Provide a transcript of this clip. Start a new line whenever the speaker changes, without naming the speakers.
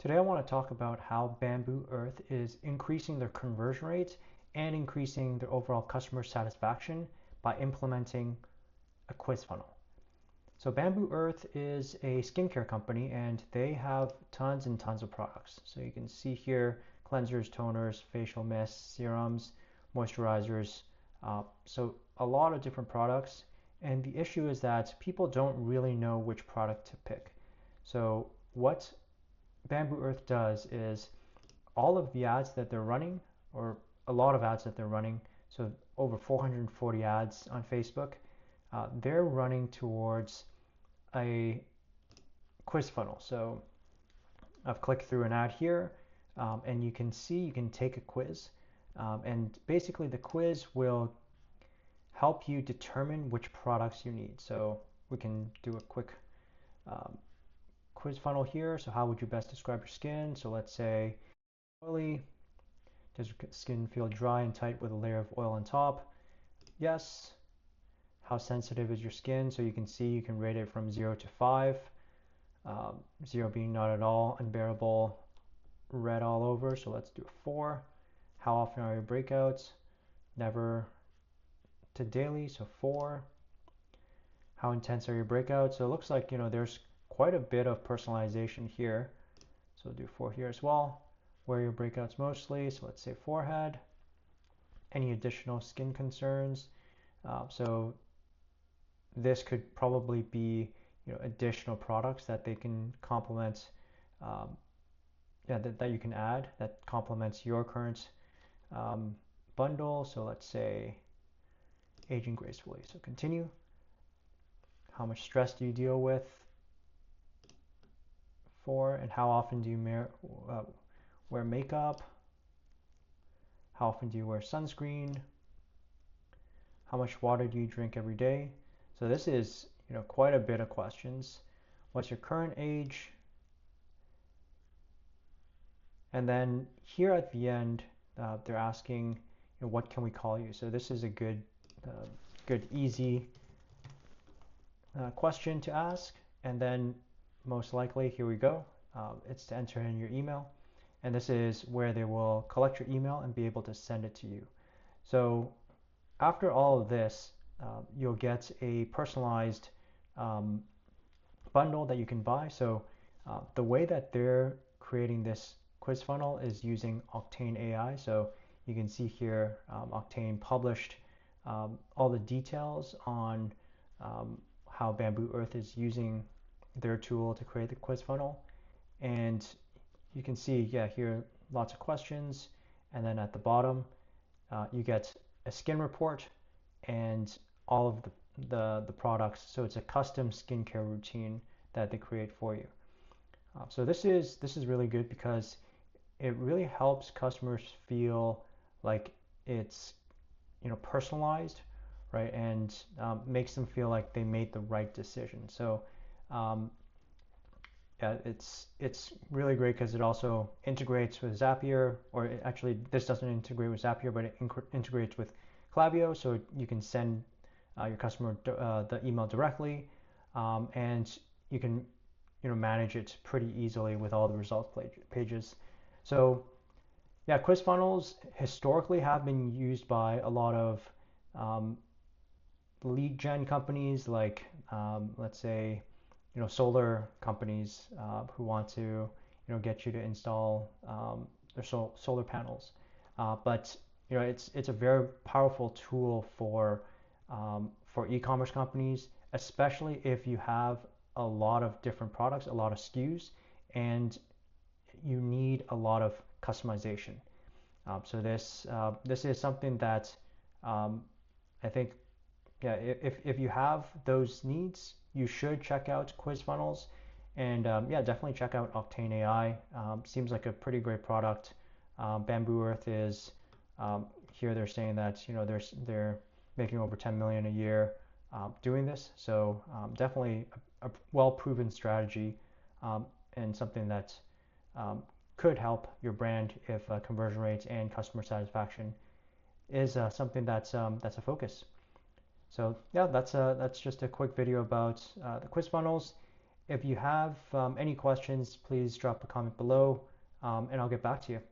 Today I want to talk about how Bambu Earth is increasing their conversion rates and increasing their overall customer satisfaction by implementing a quiz funnel. So Bambu Earth is a skincare company and they have tons and tons of products. So you can see here cleansers, toners, facial mists, serums, moisturizers. So a lot of different products. And the issue is that people don't really know which product to pick. So what Bambu Earth does is all of the ads that they're running, or a lot of ads that they're running, so over 440 ads on Facebook, they're running towards a quiz funnel. So I've clicked through an ad here, and you can see you can take a quiz. And basically, the quiz will help you determine which products you need. So we can do a quick um, quiz funnel here. So how would you best describe your skin? So let's say oily. Does your skin feel dry and tight with a layer of oil on top? Yes. How sensitive is your skin? So you can see you can rate it from 0 to 5. 0 being not at all, unbearable, red all over. So let's do a 4. How often are your breakouts? Never to daily, so 4. How intense are your breakouts? So it looks like, there's quite a bit of personalization here. So we'll do 4 here as well. Where are your breakouts mostly? So let's say forehead. Any additional skin concerns? So this could probably be additional products that they can complement, um, yeah, that you can add that complements your current um, bundle. So let's say aging gracefully. So continue. How much stress do you deal with? 4. And how often do you wear makeup? How often do you wear sunscreen? How much water do you drink every day? So this is quite a bit of questions. What's your current age? And then here at the end, they're asking, what can we call you? So this is a good, easy question to ask. And then most likely, here we go. It's to enter in your email. And this is where they will collect your email and be able to send it to you. So after all of this, you'll get a personalized um, bundle that you can buy. So the way that they're creating this quiz funnel is using Octane AI. So you can see here Octane published all the details on how Bambu Earth is using their tool to create the quiz funnel. And you can see, yeah, here lots of questions. And then at the bottom, you get a skin report and all of the products. So it's a custom skincare routine that they create for you. So this is really good because it really helps customers feel like it's personalized, right, and makes them feel like they made the right decision. So um, yeah, it's really great because it also integrates with Zapier, or actually this doesn't integrate with Zapier, but it integrates with Klaviyo, so you can send your customer the email directly, and you can manage it pretty easily with all the results pages. So yeah, quiz funnels historically have been used by a lot of um, lead gen companies, like let's say solar companies who want to get you to install their solar panels. But it's a very powerful tool for e-commerce companies, especially if you have a lot of different products, a lot of SKUs, and you need a lot of customization. So this is something that I think, yeah, if you have those needs, you should check out quiz funnels, and yeah, definitely check out Octane AI. Seems like a pretty great product. Bambu Earth is here. They're saying that they're making over 10 million a year doing this. So definitely a well-proven strategy, and something that um, could help your brand if conversion rates and customer satisfaction is something that's a focus. So yeah, that's just a quick video about the quiz funnels. If you have any questions, please drop a comment below and I'll get back to you.